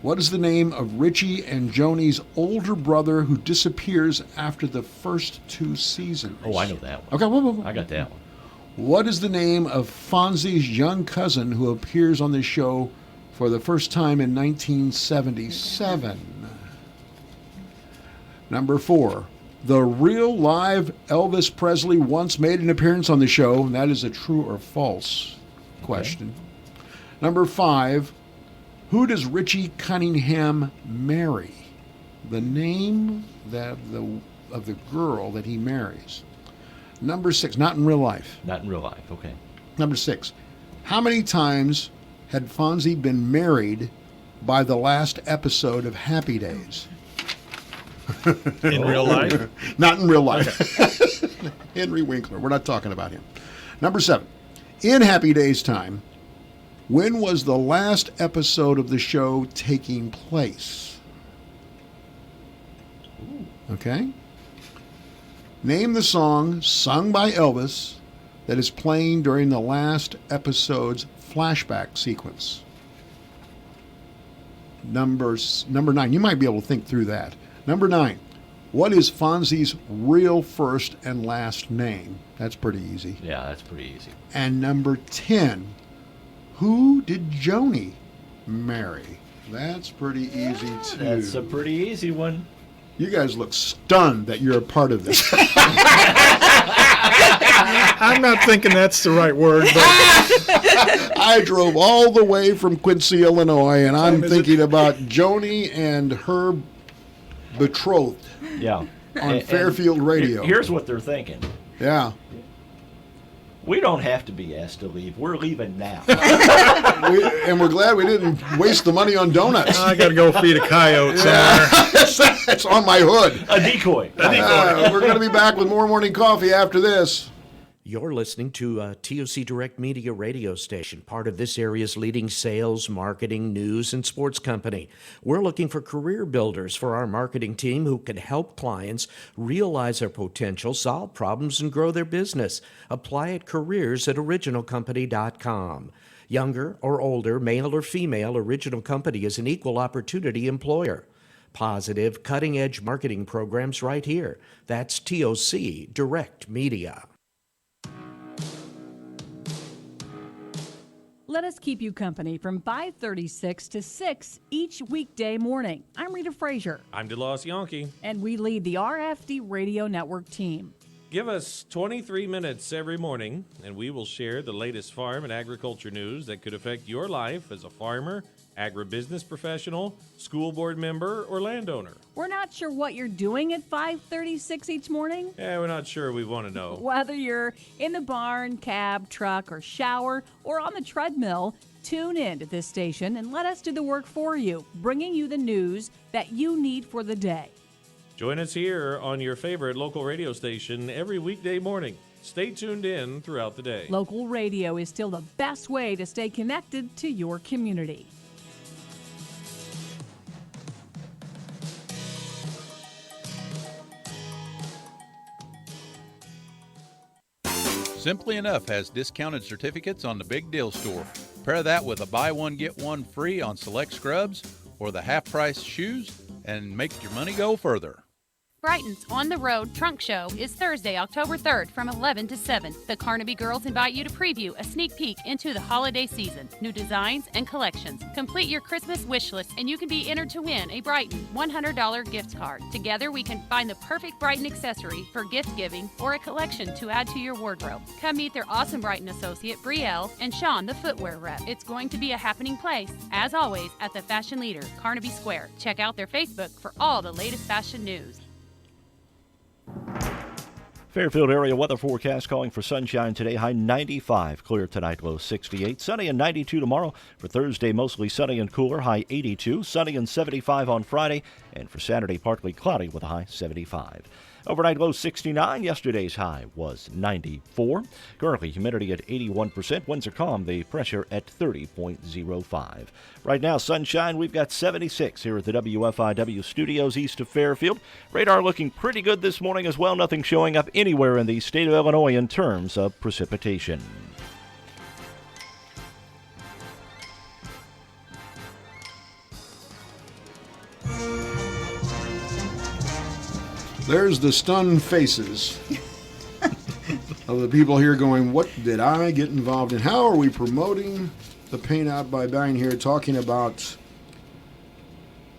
What is the name of Richie and Joni's older brother who disappears after the first 2 seasons? Oh, I know that one. Okay, whoa. I got that one. What is the name of Fonzie's young cousin who appears on the show for the first time in 1977? Number 4. The real live Elvis Presley once made an appearance on the show, and that is a true or false question. Number 5. Who does Richie Cunningham marry? The name of the girl that he marries. Number 6. Not in real life. Not in real life. Okay. Number 6. How many times had Fonzie been married by the last episode of Happy Days? In real life? Not in real life. Henry Winkler. We're not talking about him. Number 7. In Happy Days time, when was the last episode of the show taking place? Okay. Name the song sung by Elvis that is playing during the last episode's flashback sequence. Number 9. You might be able to think through that. Number 9. What is Fonzie's real first and last name? That's pretty easy. Yeah, that's pretty easy. And number 10. Who did Joni marry? That's pretty easy too. That's a pretty easy one. You guys look stunned that you're a part of this. I'm not thinking that's the right word, but I drove all the way from Quincy, Illinois, and I'm thinking about Joni and her betrothed Yeah. on Fairfield Radio. Here's what they're thinking. Yeah. We don't have to be asked to leave. We're leaving now. And we're glad we didn't waste the money on donuts. I got to go feed a coyote somewhere. That's on my hood. A decoy. We're going to be back with more Morning Coffee after this. You're listening to a TOC Direct Media radio station, part of this area's leading sales, marketing, news, and sports company. We're looking for career builders for our marketing team who can help clients realize their potential, solve problems, and grow their business. Apply at careers@originalcompany.com. Younger or older, male or female, Original Company is an equal opportunity employer. Positive, cutting-edge marketing programs right here. That's TOC Direct Media. Let us keep you company from 5:36 to 6 each weekday morning. I'm Rita Frazier. I'm DeLoss Yonke. And we lead the RFD Radio Network team. Give us 23 minutes every morning, and we will share the latest farm and agriculture news that could affect your life as a farmer, agribusiness professional, school board member, or landowner. We're not sure what you're doing at 5:36 each morning. Yeah, we're not sure we want to know. Whether you're in the barn, cab, truck, or shower, or on the treadmill, tune in to this station and let us do the work for you, bringing you the news that you need for the day. Join us here on your favorite local radio station every weekday morning. Stay tuned in throughout the day. Local radio is still the best way to stay connected to your community. Simply Enough has discounted certificates on the Big Deal Store. Pair that with a buy one, get one free on select scrubs or the half-price shoes and make your money go further. Brighton's On the Road Trunk Show is Thursday, October 3rd from 11 to 7. The Carnaby girls invite you to preview a sneak peek into the holiday season, new designs and collections. Complete your Christmas wish list and you can be entered to win a Brighton $100 gift card. Together we can find the perfect Brighton accessory for gift giving or a collection to add to your wardrobe. Come meet their awesome Brighton associate Brielle and Sean, the footwear rep. It's going to be a happening place, as always, at the Fashion Leader, Carnaby Square. Check out their Facebook for all the latest fashion news. Fairfield area weather forecast calling for sunshine today, high 95, clear tonight, low 68, sunny and 92 tomorrow. For Thursday, mostly sunny and cooler, high 82, sunny and 75 on Friday, and for Saturday, partly cloudy with a high 75. Overnight low 69, yesterday's high was 94. Currently humidity at 81%, winds are calm, the pressure at 30.05. Right now, sunshine, we've got 76 here at the WFIW studios east of Fairfield. Radar looking pretty good this morning as well, nothing showing up anywhere in the state of Illinois in terms of precipitation. There's the stunned faces of the people here going, what did I get involved in? How are we promoting the Paint Out by Buying here, talking about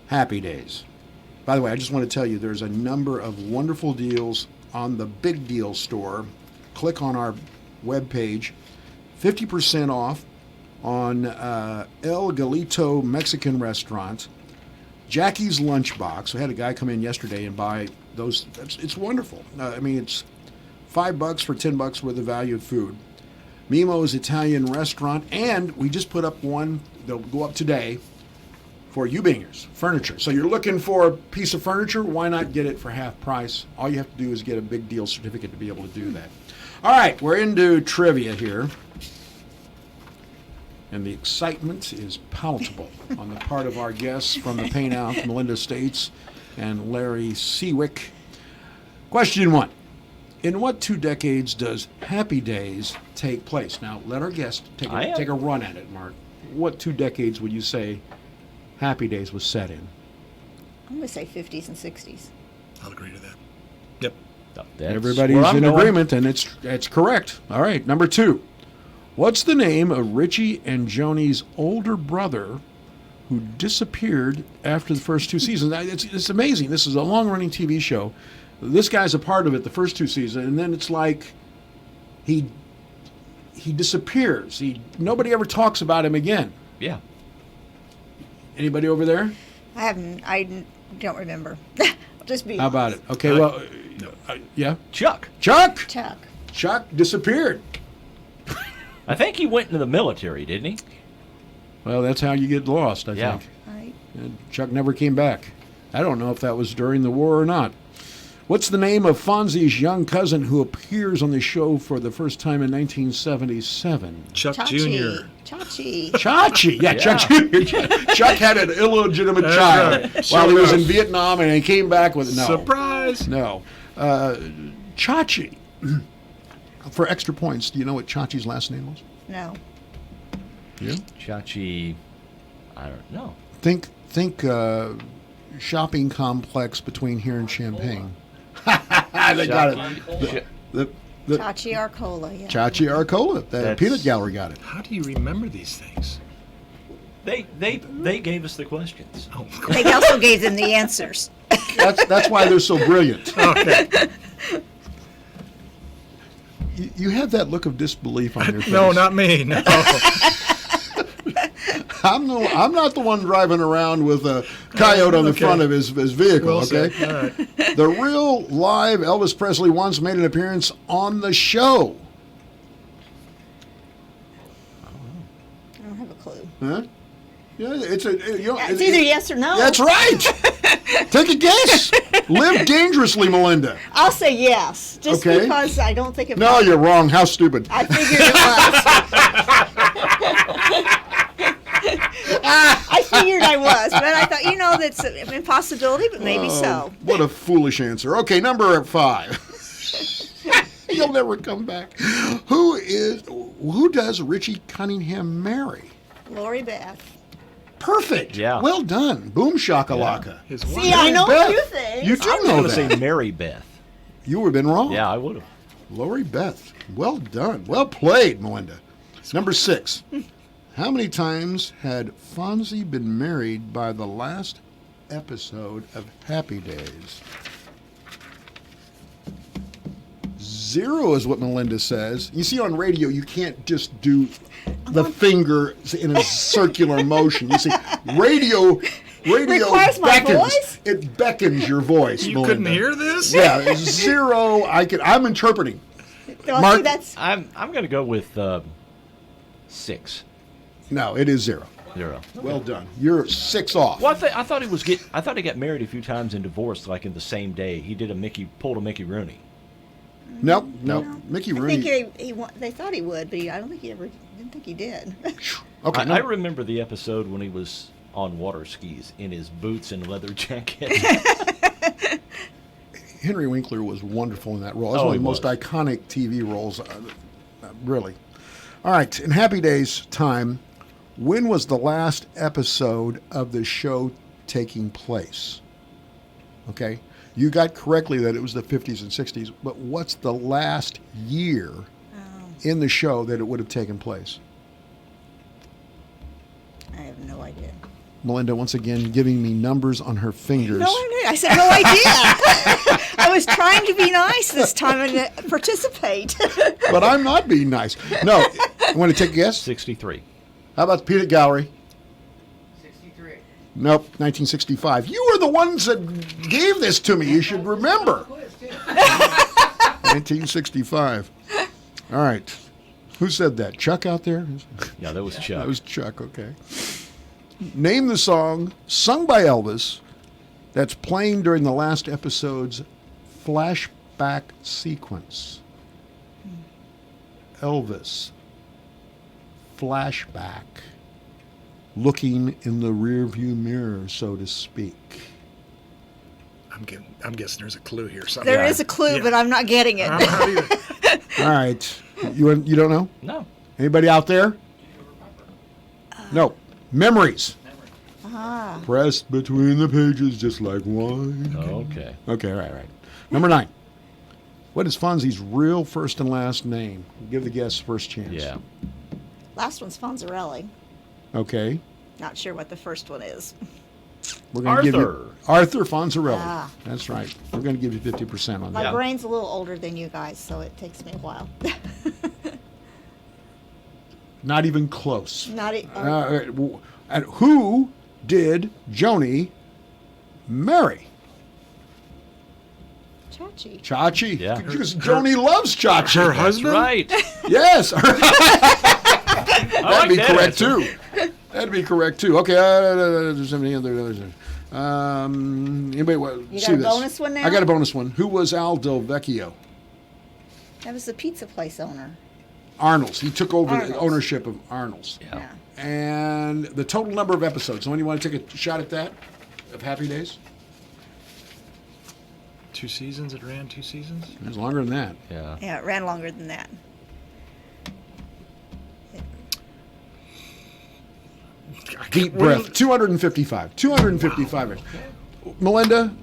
Happy Days? By the way, I just want to tell you there's a number of wonderful deals on the Big Deal Store. Click on our webpage. 50% off on El Galito Mexican Restaurant. Jackie's Lunchbox. I had a guy come in yesterday and buy those. It's wonderful. I mean, it's $5 for $10 worth of value of food. Mimo's Italian Restaurant, and we just put up one. They'll go up today for Eubingers furniture. So you're looking for a piece of furniture? Why not get it for half price? All you have to do is get a Big Deal certificate to be able to do that. All right, we're into trivia here. And the excitement is palatable on the part of our guests from the Paint Out, Melinda States and Larry Seawick. Question 1. In what 2 decades does Happy Days take place? Now, let our guests take a run at it, Mark. What 2 decades would you say Happy Days was set in? I'm going to say 50s and 60s. I'll agree to that. Yep. Everybody's in agreement, and it's correct. All right, number 2. What's the name of Richie and Joni's older brother who disappeared after the first 2 seasons? It's amazing. This is a long-running TV show. This guy's a part of it the first 2 seasons, and then it's like he disappears. Nobody ever talks about him again. Yeah. Anybody over there? I don't remember. I'll just be How about honest. it? Okay, well, yeah? Chuck Chuck disappeared. I think he went into the military, didn't he? Well, that's how you get lost, I Yeah. think. Right. And Chuck never came back. I don't know if that was during the war or not. What's the name of Fonzie's young cousin who appears on the show for the first time in 1977? Chuck Chachi. Jr. Chachi. Chachi. Yeah, Chuck Jr. Chuck had an illegitimate That's child right. while he Sure was in enough. Vietnam, and he came back with no. Surprise! No. Chachi. For extra points, do you know what Chachi's last name was? No. Yeah. Chachi, I don't know. Think shopping complex between here and Champaign. They got it. The Chachi Arcola, yeah. Chachi Arcola. The That's- peanut gallery got it. How do you remember these things? They gave us the questions. Oh, They also gave them the answers. That's why they're so brilliant. okay. You have that look of disbelief on your face. No, not me. No. I'm not the one driving around with a coyote on the Okay. front of his vehicle, Well okay? said. All right. The real live Elvis Presley once made an appearance on the show. I don't have a clue. Huh? Yeah, it's It's either yes or no. That's right. Take a guess. Live dangerously, Melinda. I'll say yes, just Okay. because I don't think it No, was. you're wrong. How stupid. I figured it was. I figured I was, but I thought, that's an impossibility, but maybe so. What a foolish answer. Okay, number 5. You'll never come back. Who does Richie Cunningham marry? Lori Beth. Perfect. Yeah. Well done. Boom shakalaka. His See, I know Beth. a few things. You do I was know going to that. say Mary Beth. You would have been wrong. Yeah, I would have. Lori Beth. Well done. Well played, Melinda. Number 6. How many times had Fonzie been married by the last episode of Happy Days? 0 is what Melinda says. You see, on radio, you can't just do the finger in a circular motion. You see, radio Requires my beckons. voice? It beckons your voice, You Melinda. couldn't hear this? Yeah, 0. I'm interpreting. Well, Mark- see, that's I'm going to go with 6. No, it is 0. 0. Well done. You're 6 off. Well, I thought he got married a few times and divorced like in the same day. He pulled a Mickey Rooney. No. Mickey I Rooney. think they thought he would, but I don't think didn't think he did. Okay, I remember the episode when he was on water skis in his boots and leather jacket. Henry Winkler was wonderful in that role. That's Oh, one of he the most was. iconic TV roles, really. All right, in Happy Days time, when was the last episode of the show taking place? Okay, you got correctly that it was the 50s and 60s, but what's the last year in the show that it would have taken place? I have no idea. Melinda, once again, giving me numbers on her fingers. No, I said no idea. I was trying to be nice this time and participate. But I'm not being nice. No, you want to take a guess? 63. How about the Peanut Gallery? 63. Nope, 1965. You were the ones that gave this to me. You should remember. 1965. All right. Who said that? Chuck out there? Yeah, that was Chuck. That was Chuck, okay. Name the song sung by Elvis that's playing during the last episode's flashback sequence. Elvis. Flashback. Looking in the rearview mirror, so to speak. I'm guessing there's a clue here. Somewhere. There is a clue, but I'm not getting it. I'm not either. All right. You don't know? No. Anybody out there? No. Memories. Ah. Pressed between the pages just like wine. Okay. Okay, right. Number 9. What is Fonzie's real first and last name? Give the guests first chance. Yeah. Last one's Fonzarelli. Okay. Not sure what the first one is. We're going to give you Arthur Fonzarelli. Ah. That's right. We're going to give you 50% on My that. brain's a little older than you guys, so it takes me a while. Not even close. Not e- And who did Joni marry? Chachi. Chachi. Yeah. Because Joni loves Chachi. Her husband? Right. Yes. That'd be correct too. That'd be correct too. Okay. There's any other? Anybody You see got a this? bonus one now? I got a bonus one. Who was Al Del Vecchio? That was the pizza place owner. Arnold's. He took over the Arnold's. ownership of Arnold's. Yeah. And the total number of episodes. Someone you want to take a shot at that? Of Happy Days? 2 seasons. It ran 2 seasons. It was longer than that. Yeah. Yeah, it ran longer than that. Deep breath. 255. 255. Wow. Melinda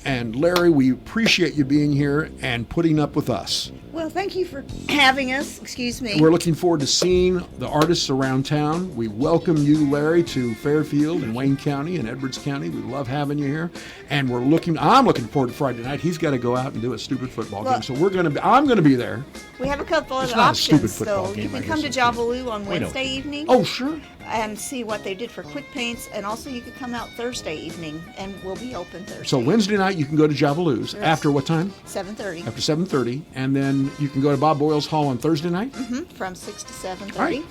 and Larry, we appreciate you being here and putting up with us. Well, thank you for having us. Excuse me. We're looking forward to seeing the artists around town. We welcome you, Larry, to Fairfield and Wayne County and Edwards County. We love having you here. And I'm looking forward to Friday night. He's got to go out and do a stupid football game. So I'm going to be there. We have a couple It's of not a stupid options, football though. game, You can I come guess to Javaloo on know. Wednesday evening. Oh, sure. And see what they did for quick paints. And also you could come out Thursday evening, and we'll be open Thursday. So Wednesday night, you can go to Javaloo's. Yes. After what time? 7:30. After 7:30. And then you can go to Bob Boyle's Hall on Thursday night? From 6 to 7:30. All right.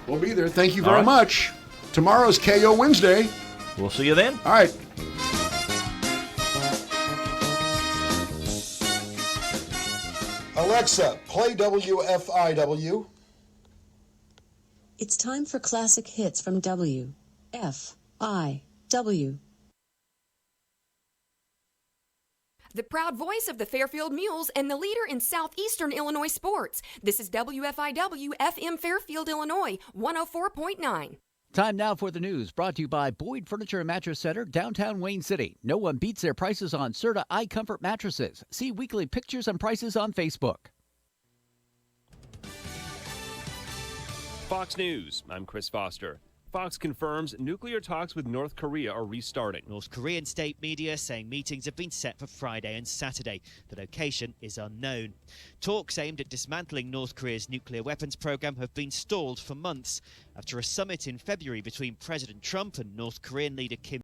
We'll be there. Thank you All very right. much. Tomorrow's KO Wednesday. We'll see you then. All right. Alexa, play WFIW. It's time for classic hits from WFIW. The proud voice of the Fairfield Mules and the leader in southeastern Illinois sports. This is WFIW FM Fairfield, Illinois, 104.9. Time now for the news, brought to you by Boyd Furniture and Mattress Center, downtown Wayne City. No one beats their prices on Serta iComfort mattresses. See weekly pictures and prices on Facebook. Fox News, I'm Chris Foster. Fox confirms nuclear talks with North Korea are restarting. North Korean state media saying meetings have been set for Friday and Saturday. The location is unknown. Talks aimed at dismantling North Korea's nuclear weapons program have been stalled for months after a summit in February between President Trump and North Korean leader Kim